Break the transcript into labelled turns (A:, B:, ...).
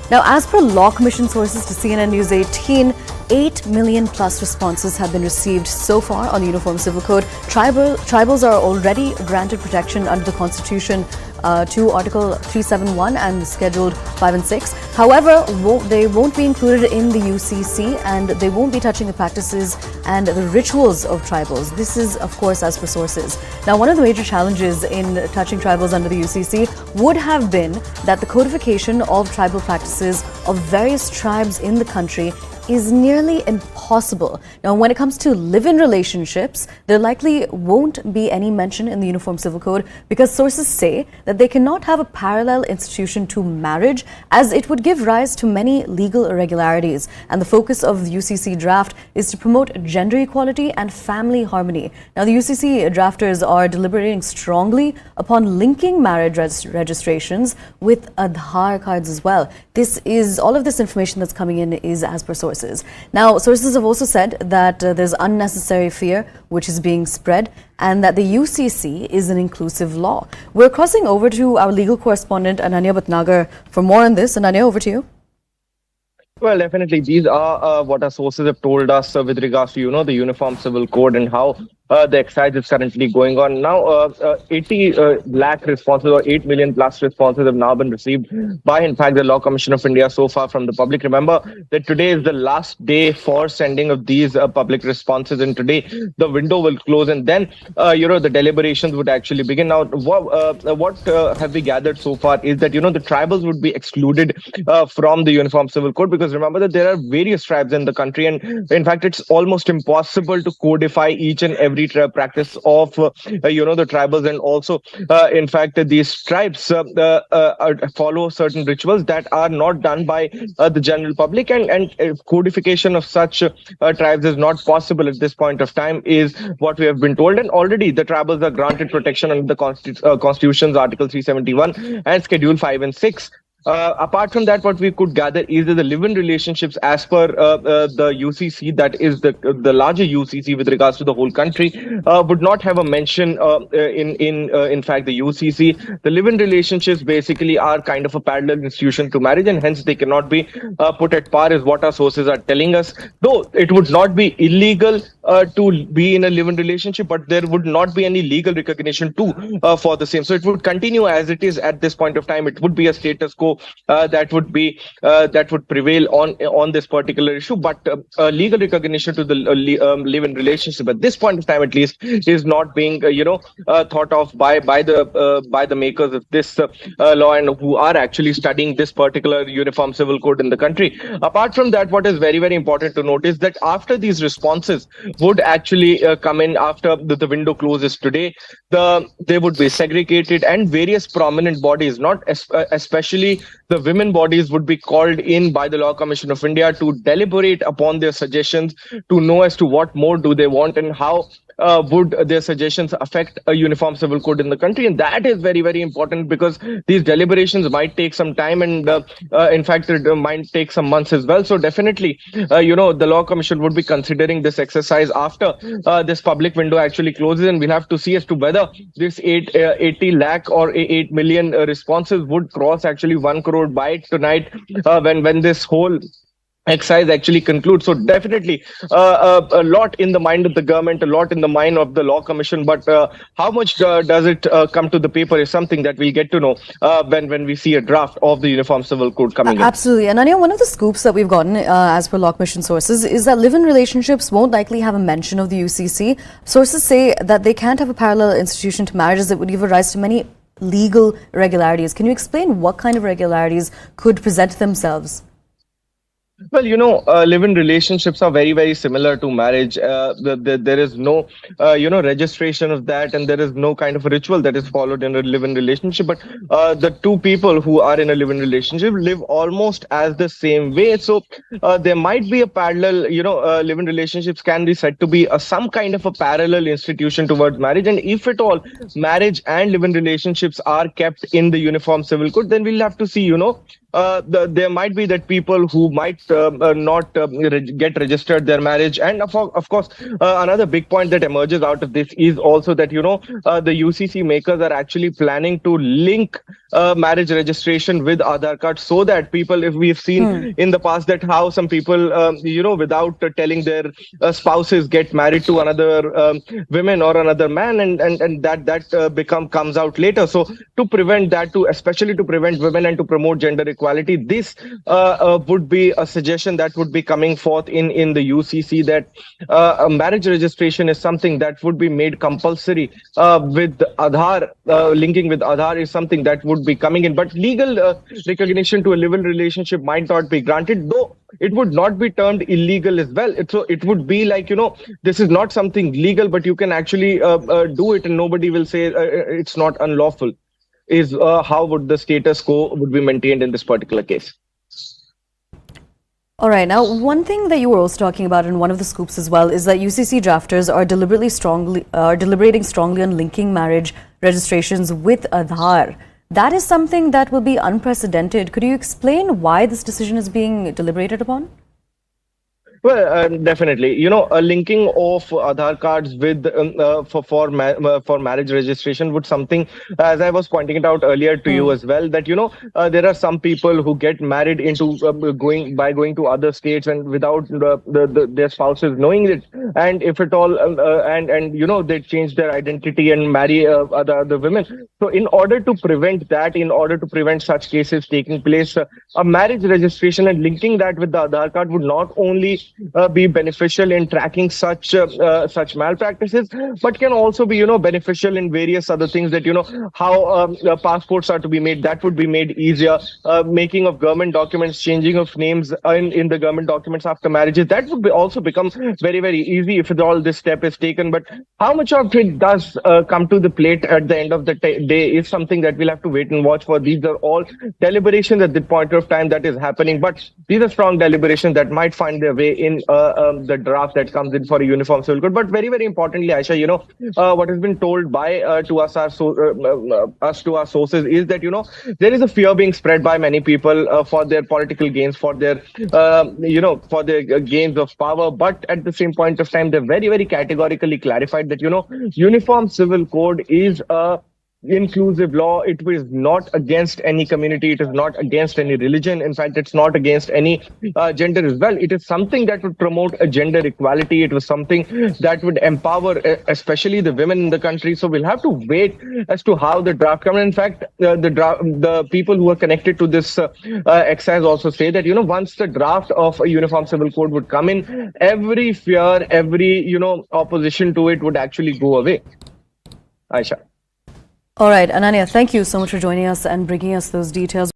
A: Now, as per Law Commission sources to CNN News 18, 8 million plus responses have been received so far on the Uniform Civil Code. Tribals are already granted protection under the Constitution to Article 371 and Scheduled 5 and 6. However, they won't be included in the UCC and they won't be touching the practices and the rituals of tribals. This is, of course, as per sources. Now, one of the major challenges in touching tribals under the UCC would have been that the codification of tribal practices of various tribes in the country is nearly impossible. Now, when it comes to live-in relationships, there likely won't be any mention in the Uniform Civil Code because sources say that they cannot have a parallel institution to marriage as it would give rise to many legal irregularities. And the focus of the UCC draft is to promote gender equality and family harmony. Now, the UCC drafters are deliberating strongly upon linking marriage registrations with Aadhaar cards as well. All of this information that's coming in is as per sources. Now, sources have also said that there's unnecessary fear which is being spread and that the UCC is an inclusive law. We're crossing over to our legal correspondent, Ananya Bhatnagar, for more on this. Ananya, over to you.
B: Well, definitely. These are what our sources have told us with regards to, the Uniform Civil Code and how the exercise is currently going on. Now, 80 lakh responses or 8 million plus responses have now been received by, in fact, the Law Commission of India so far from the public. Remember that today is the last day for sending of these public responses, and today the window will close, and then, the deliberations would actually begin. Now, what have we gathered so far is that, the tribals would be excluded from the Uniform Civil Code, because remember that there are various tribes in the country, and in fact, it's almost impossible to codify each and every practice of the tribals, and also in fact these tribes follow certain rituals that are not done by the general public, and codification of such tribes is not possible at this point of time, is what we have been told. And already the tribals are granted protection under the Constitution's Article 371 and Schedule 5 and 6. Apart from that, what we could gather is that the live-in relationships, as per the UCC, that is the larger UCC with regards to the whole country, would not have a mention in fact the UCC. The live-in relationships basically are kind of a parallel institution to marriage, and hence they cannot be put at par, is what our sources are telling us. Though it would not be illegal to be in a live-in relationship, but there would not be any legal recognition too for the same. So it would continue as it is at this point of time. It would be a status quo that would prevail on this particular issue, but legal recognition to the live-in relationship at this point of time, at least, is not being thought of by the makers of this law, and who are actually studying this particular Uniform Civil Code in the country. Apart from that, what is very, very important to note is that after these responses would actually come in after the window closes today, they would be segregated, and various prominent bodies, not especially the women bodies, would be called in by the Law Commission of India to deliberate upon their suggestions, to know as to what more do they want and how would their suggestions affect a Uniform Civil Code in the country. And that is very, very important, because these deliberations might take some time, and in fact it might take some months as well. So definitely the Law Commission would be considering this exercise after this public window actually closes, and we'll have to see as to whether this 80 lakh or 8 million responses would cross actually 1 crore by tonight, when this whole exercise actually concludes. So definitely a lot in the mind of the government, a lot in the mind of the Law Commission, but how much does it come to the paper is something that we'll get to know when we see a draft of the Uniform Civil Code coming in.
A: Absolutely. And Anya, one of the scoops that we've gotten as per Law Commission sources is that live-in relationships won't likely have a mention of the UCC. Sources say that they can't have a parallel institution to marriages that would give rise to many legal irregularities. Can you explain what kind of irregularities could present themselves?
B: Well, live-in relationships are very, very similar to marriage. There is no, registration of that, and there is no kind of a ritual that is followed in a live-in relationship. But the two people who are in a live-in relationship live almost as the same way. So there might be a parallel, live-in relationships can be said to be some kind of a parallel institution towards marriage. And if at all marriage and live-in relationships are kept in the Uniform Civil Code, then we'll have to see, there might be that people who might not get registered their marriage. And of course, another big point that emerges out of this is also that, the UCC makers are actually planning to link marriage registration with Aadhaar card, so that people, if we've seen in the past that how some people, without telling their spouses, get married to another women or another man, and that comes out later. So to prevent that, to especially to prevent women and to promote gender equality, this would be a suggestion that would be coming forth in the UCC, that a marriage registration is something that would be made compulsory with Aadhaar. Linking with Aadhaar is something that would be coming in, but legal recognition to a live-in relationship might not be granted, though it would not be termed illegal as well. So it would be like, this is not something legal, but you can actually do it, and nobody will say it's not unlawful. Is how would the status quo would be maintained in this particular case.
A: All right. Now, one thing that you were also talking about in one of the scoops as well is that UCC drafters are deliberating strongly on linking marriage registrations with Aadhaar. That is something that will be unprecedented. Could you explain why this decision is being deliberated upon?
B: Well, definitely. A linking of Aadhaar cards with for marriage registration would something, as I was pointing it out earlier to you as well, that there are some people who get married into going to other states and without their spouses knowing it, and if at all, and they change their identity and marry other women. So in order to prevent that, in order to prevent such cases taking place, a marriage registration and linking that with the Aadhaar card would not only be beneficial in tracking such malpractices, but can also be beneficial in various other things, that how passports are to be made. That would be made easier. Making of government documents, changing of names in the government documents after marriages, that would also become very, very easy if all this step is taken. But how much of it does come to the plate at the end of the day is something that we'll have to wait and watch for. These are all deliberations at the point of time that is happening, but these are strong deliberations that might find their way in the draft that comes in for a uniform civil code. But very, very importantly, Aisha, what has been told by to us our sources is that there is a fear being spread by many people for their political gains, for their for their gains of power. But at the same point of time, they're very, very categorically clarified that uniform civil code is a inclusive law. It is not against any community. It is not against any religion. In fact, it's not against any gender as well. It is something that would promote a gender equality. It was something that would empower especially the women in the country. So we'll have to wait as to how the draft comes. In fact, the people who are connected to this exercise also say that once the draft of a uniform civil code would come in, every fear, every opposition to it would actually go away. Aisha.
A: All right, Ananya, thank you so much for joining us and bringing us those details.